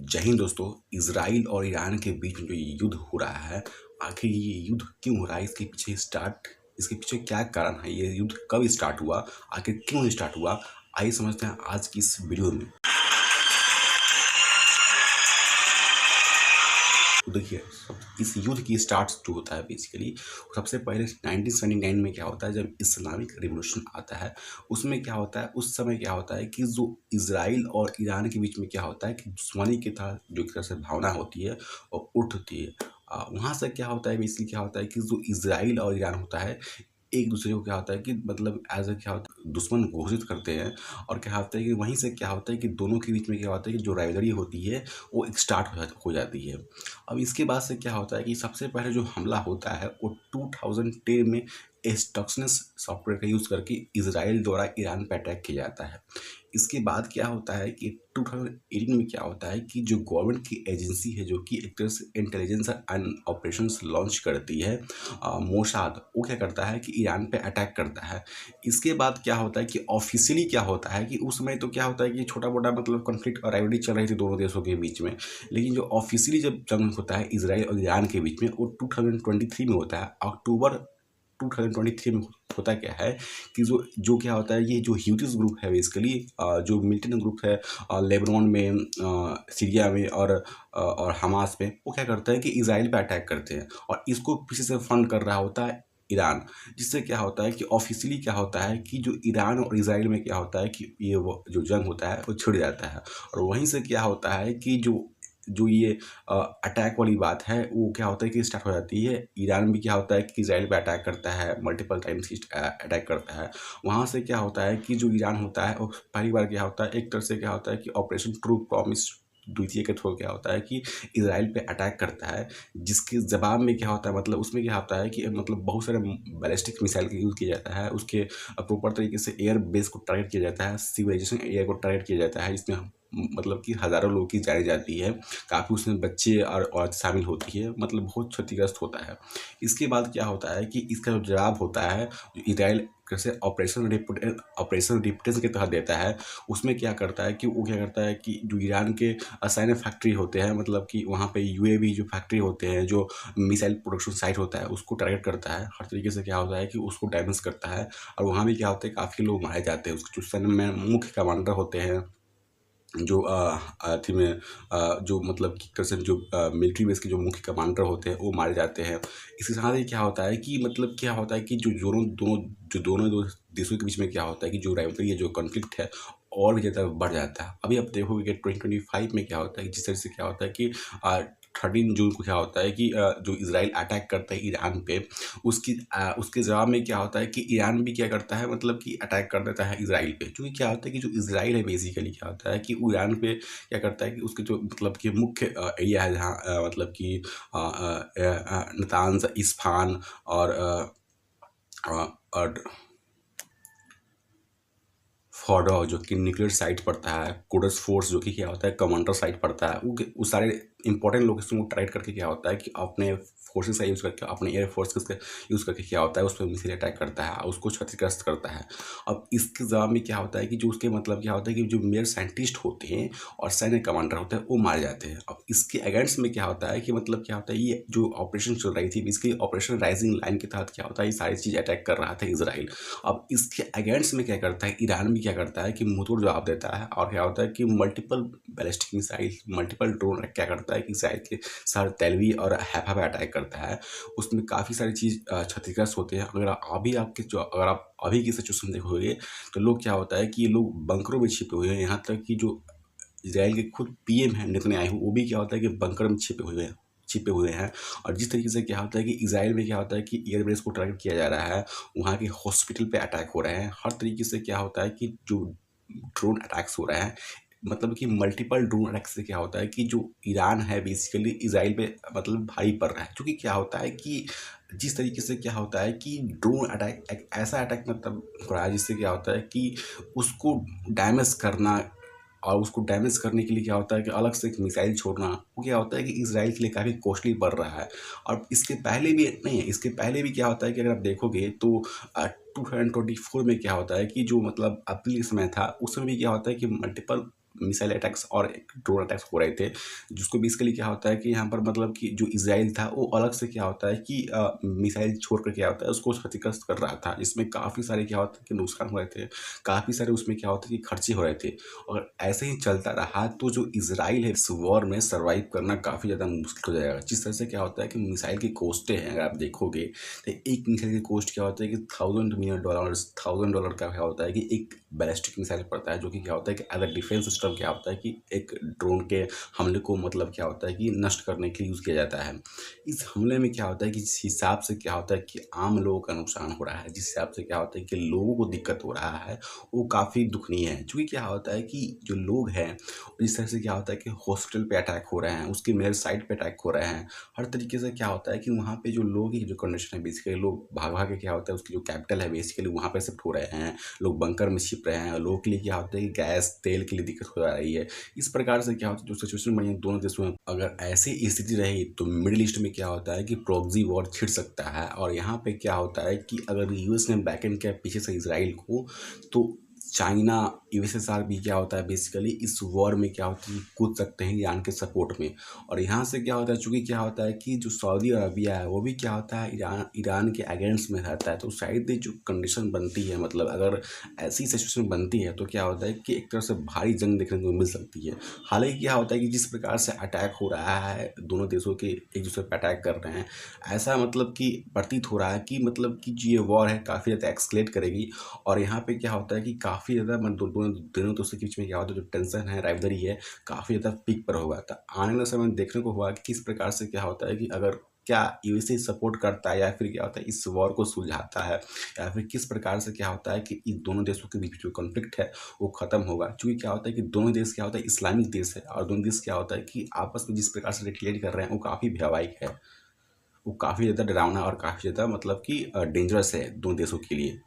जय हिंद दोस्तों। इजराइल और ईरान के बीच में जो ये युद्ध हो रहा है, आखिर ये युद्ध क्यों हो रहा है? इसके पीछे क्या कारण है? ये युद्ध कब स्टार्ट हुआ? आखिर क्यों स्टार्ट हुआ? आइए समझते हैं आज की इस वीडियो में। तो देखिए, इस युद्ध की स्टार्ट जो होता है बेसिकली सबसे पहले 1979 में क्या होता है, जब इस्लामिक रिवॉल्यूशन आता है। उसमें क्या होता है, उस समय क्या होता है कि जो इजराइल और ईरान के बीच में क्या होता है कि दुश्मनी की था जो एक तरह से भावना होती है और उठती है। वहाँ से क्या होता है, बेसिकली क्या होता है कि जो इजराइल और ईरान होता है, एक दूसरे को क्या होता है कि मतलब एज अ क्या होता है दुश्मन घोषित करते हैं। और क्या होता है कि वहीं से क्या होता है कि दोनों के बीच में क्या होता है कि जो राइवलरी होती है वो एक स्टार्ट हो जाती है। अब इसके बाद से क्या होता है कि सबसे पहले जो हमला होता है वो 2010 में स्टक्सनेस सॉफ्टवेयर का यूज़ करके इजराइल द्वारा ईरान पर अटैक किया जाता है। इसके बाद क्या होता है कि 2018 में क्या होता है कि जो गवर्नमेंट की एजेंसी है जो कि एक तरह से इंटेलिजेंस एंड ऑपरेशंस लॉन्च करती है, मोसाद, वो क्या करता है कि ईरान पे अटैक करता है। इसके बाद क्या होता है कि ऑफिशियली क्या होता है कि उस समय तो क्या होता है कि छोटा मोटा मतलब कॉन्फ्लिक्ट और राइवलरी चल रही थी दोनों देशों के बीच में। लेकिन जो ऑफिशियली जब जंग होता है इजराइल और ईरान के बीच में वो 2023 में होता है। अक्टूबर 2023 में होता क्या है कि जो जो क्या होता है, ये जो ह्यूथिस ग्रुप है बेसिकली, जो मिलिटेंट ग्रुप है लेबनान में, सीरिया में और हमास में, वो क्या करते हैं कि इजराइल पे अटैक करते हैं और इसको पीछे से फंड कर रहा होता है ईरान। जिससे क्या होता है कि ऑफिशियली क्या होता है कि जो ईरान और इजराइल में क्या होता है कि ये वो जो जंग होता है वो छिड़ जाता है। और वहीं से क्या होता है कि जो जो ये अटैक वाली बात है वो क्या होता है कि स्टार्ट हो जाती है। ईरान भी क्या होता है कि इजराइल पे अटैक करता है, मल्टीपल टाइम्स अटैक करता है। वहाँ से क्या होता है कि जो ईरान होता है वो पहली बार क्या होता है, एक तरह से क्या होता है कि ऑपरेशन ट्रू प्रॉमिस द्वितीय के थ्रू क्या होता है कि इजराइल पे अटैक करता है। जिसके जवाब में क्या होता है, मतलब उसमें क्या होता है कि मतलब बहुत सारे बैलिस्टिक मिसाइल का यूज़ किया जाता है। उसके प्रॉपर तरीके से एयर बेस को टारगेट किया जाता है, सिविलाइजेशन एरिया को टारगेट किया जाता है, जिसमें मतलब कि हज़ारों लोगों की जानी जाती है। काफ़ी उसमें बच्चे और औरत शामिल होती है, मतलब बहुत क्षतिग्रस्त होता है। इसके बाद क्या होता है कि इसका जो जवाब होता है जो इजराइल कैसे ऑपरेशन रिपुटेशन के तहत देता है, उसमें क्या करता है कि वो क्या करता है कि जो ईरान के सैन्य फैक्ट्री होते हैं, मतलब कि वहाँ पे यूएवी जो फैक्ट्री होते हैं, जो मिसाइल प्रोडक्शन साइट होता है, उसको टारगेट करता है। हर तरीके से क्या होता है कि उसको डैमेज करता है। और वहाँ भी क्या होता है, काफ़ी लोग मारे जाते हैं। उसके जो सैन्य में मुख्य कमांडर होते हैं, जो अथी में जो मतलब कि कसम जो मिलिट्री बेस के जो मुख्य कमांडर होते हैं वो मारे जाते हैं। इसके साथ ही क्या होता है कि मतलब क्या होता है कि जो दोनों दो देशों के बीच में क्या होता है कि जो राइवलरी है, जो कॉन्फ्लिक्ट है, और भी ज़्यादा बढ़ जाता है। अभी आप देखोगे कि 2025 में क्या होता है, जिस तरह से क्या होता है कि 13 जून को क्या होता है कि जो इजराइल अटैक करता है ईरान पे, उसके जवाब में क्या होता है कि ईरान भी क्या करता है, मतलब कि अटैक कर देता है इजराइल पे। क्योंकि क्या होता है कि जो इजराइल है बेसिकली क्या होता है कि वो ईरान पे क्या करता है कि उसके जो मतलब कि मुख्य एरिया है जहाँ मतलब कि नतान्ज, इस्फान और और फॉडो जो कि न्यूक्लियर साइट पड़ता है, कुडस फोर्स जो कि क्या होता है कमांडर साइट पड़ता है, वो सारे इंपॉर्टेंट लोकेशन को टारगेट करके क्या होता है कि अपने फोर्सेस का यूज़ करके, अपने एयर फोर्स का यूज़ करके क्या होता है उस पर मिसाइल अटैक करता है, उसको क्षतिग्रस्त करता है। अब इसके जवाब में क्या होता है कि जो उसके मतलब क्या होता है कि जो मेयर साइंटिस्ट होते हैं और सैन्य कमांडर होते हैं वो मारे जाते हैं। अब इसके अगेंस्ट में क्या होता है कि मतलब क्या होता है, ये जो ऑपरेशन चल रही थी इसके ऑपरेशन राइजिंग लाइन के तहत क्या होता है, ये सारी चीज़ अटैक कर रहा था इजराइल। अब इसके अगेंस्ट में क्या करता है, ईरान भी क्या करता है कि मुंहतोड़ जवाब देता है। और क्या होता है कि multiple ballistic missile, multiple drone क्या करता है कि इसराइल के सर, तेलवी और हैफा पे अटैक करता है। उसमें काफ़ी सारी चीज़ क्षतिग्रस्त होते हैं। अगर आप अभी की सिचुएशन देखोगे तो लोग क्या होता है कि ये लोग बंकरों में छिपे हुए हैं। यहाँ तक कि जो इजराइल के खुद पीएम हैं नेतन्याहू, वो भी क्या होता है कि बंकर में छिपे हुए हैं। और जिस तरीके से क्या होता है कि इजराइल में क्या होता है कि एयरबेस को टारगेट किया जा रहा है, वहाँ के हॉस्पिटल पे अटैक हो रहे हैं। हर तरीके से क्या होता है कि जो ड्रोन अटैक्स हो रहे हैं, मतलब कि मल्टीपल ड्रोन अटैक से क्या होता है कि जो ईरान है बेसिकली इजराइल पे मतलब भारी पड़ रहा है। क्योंकि क्या होता है कि जिस तरीके से क्या होता है कि ड्रोन अटैक एक ऐसा अटैक मतलब हो रहा है जिससे क्या होता है कि उसको डैमेज करना, और उसको डैमेज करने के लिए क्या होता है कि अलग से एक मिसाइल छोड़ना, वो क्या होता है कि इजराइल के लिए काफ़ी कॉस्टली पड़ रहा है। और इसके पहले भी नहीं है, इसके पहले भी क्या होता है कि अगर आप देखोगे तो 2024 में क्या होता है कि जो मतलब अप्रैल के समय था, उस समय भी क्या होता है कि मल्टीपल मिसाइल अटैक्स और ड्रोन अटैक्स हो रहे थे, जिसको बेसिकली क्या होता है कि यहाँ पर मतलब कि जो इजराइल था वो अलग से क्या होता है कि मिसाइल छोड़ कर क्या होता है उसको क्षतिग्रस्त कर रहा था। इसमें काफ़ी सारे क्या होता है कि नुकसान हो रहे थे, काफ़ी सारे उसमें क्या होता है कि खर्चे हो रहे थे। और ऐसे ही चलता रहा तो जो इजराइल है इस वॉर में सर्वाइव करना काफ़ी ज़्यादा मुश्किल हो जाएगा। जिस तरह से क्या होता है कि मिसाइल की कॉस्टें हैं, अगर आप देखोगे तो एक मिसाइल की कॉस्ट क्या होता है कि $1,000 का क्या होता है कि एक बैलिस्टिक मिसाइल पड़ता है, जो कि क्या होता है कि एज अ डिफेंस सिस्टम क्या होता है कि एक ड्रोन के हमले को मतलब क्या होता है कि नष्ट करने के लिए यूज़ किया जाता है। इस हमले में क्या होता है कि जिस हिसाब से क्या होता है कि आम लोगों का नुकसान हो रहा है, जिस हिसाब से क्या होता है कि लोगों को दिक्कत हो रहा है, वो काफ़ी दुखनीय है। चूँकि क्या होता है कि जो लोग हैं, इस तरह से क्या होता है कि हॉस्पिटल पे अटैक हो रहे हैं, उसके मेरे साइट पे अटैक हो रहे हैं। हर तरीके से क्या होता है कि वहाँ पे जो लोग की जो कंडीशन है, बेसिकली लोग भाग-भाग के क्या होता है उसकी जो कैपिटल है बेसिकली वहाँ पे शिफ्ट हो रहे हैं। लोग बंकर में छिप रहे हैं। लोगों के लिए क्या होता है कि गैस, तेल के लिए दिक्कत हो जा रही है। इस प्रकार से क्या होता है जो सिचुएशन बनी है दोनों देशों में, अगर ऐसी स्थिति रही तो मिडल ईस्ट में क्या होता है कि प्रॉक्सी वॉर छिड़ सकता है। और यहाँ पे क्या होता है कि अगर यूएस ने बैकएंड किया पीछे से इजराइल को, तो चाइना, यूएसएसआर भी क्या होता है बेसिकली इस वॉर में क्या होता है कि कूद सकते हैं ईरान के सपोर्ट में। और यहाँ से क्या होता है, चूँकि क्या होता है कि जो सऊदी अरबिया है वो भी क्या होता है ईरान के अगेंस्ट में रहता है। तो शायद ये जो कंडीशन बनती है, मतलब अगर ऐसी सिचुएशन बनती है तो क्या होता है कि एक तरह से भारी जंग देखने को मिल सकती है। हालाँकि क्या होता है कि जिस प्रकार से अटैक हो रहा है, दोनों देशों के एक दूसरे पे अटैक कर रहे हैं, ऐसा मतलब कि प्रतीत हो रहा है कि मतलब कि जो ये वॉर है काफ़ी ज़्यादा एक्सकेलेट करेगी। और यहाँ पे क्या होता है कि काफ़ी ज़्यादा दोनों दोनों दोस्तों के बीच में क्या होता है, जो टेंशन है, राइवलरी है, काफ़ी ज़्यादा पीक पर होगा। तो आने वाले समय में देखने को होगा कि किस प्रकार से क्या होता है कि अगर क्या यूएसए सपोर्ट करता है या फिर क्या होता है इस वॉर को सुलझाता है, या फिर किस प्रकार से क्या होता है कि इन दोनों देशों के बीच जो कॉन्फ्लिक्ट है वो ख़त्म होगा। चूँकि क्या होता है कि दोनों देश क्या होता है इस्लामिक देश है, और दोनों देश क्या होता है कि आपस में जिस प्रकार से रिलेट कर रहे हैं वो काफ़ी भयावह है। वो काफ़ी ज़्यादा डरावना और काफ़ी ज़्यादा मतलब कि डेंजरस है दोनों देशों के लिए।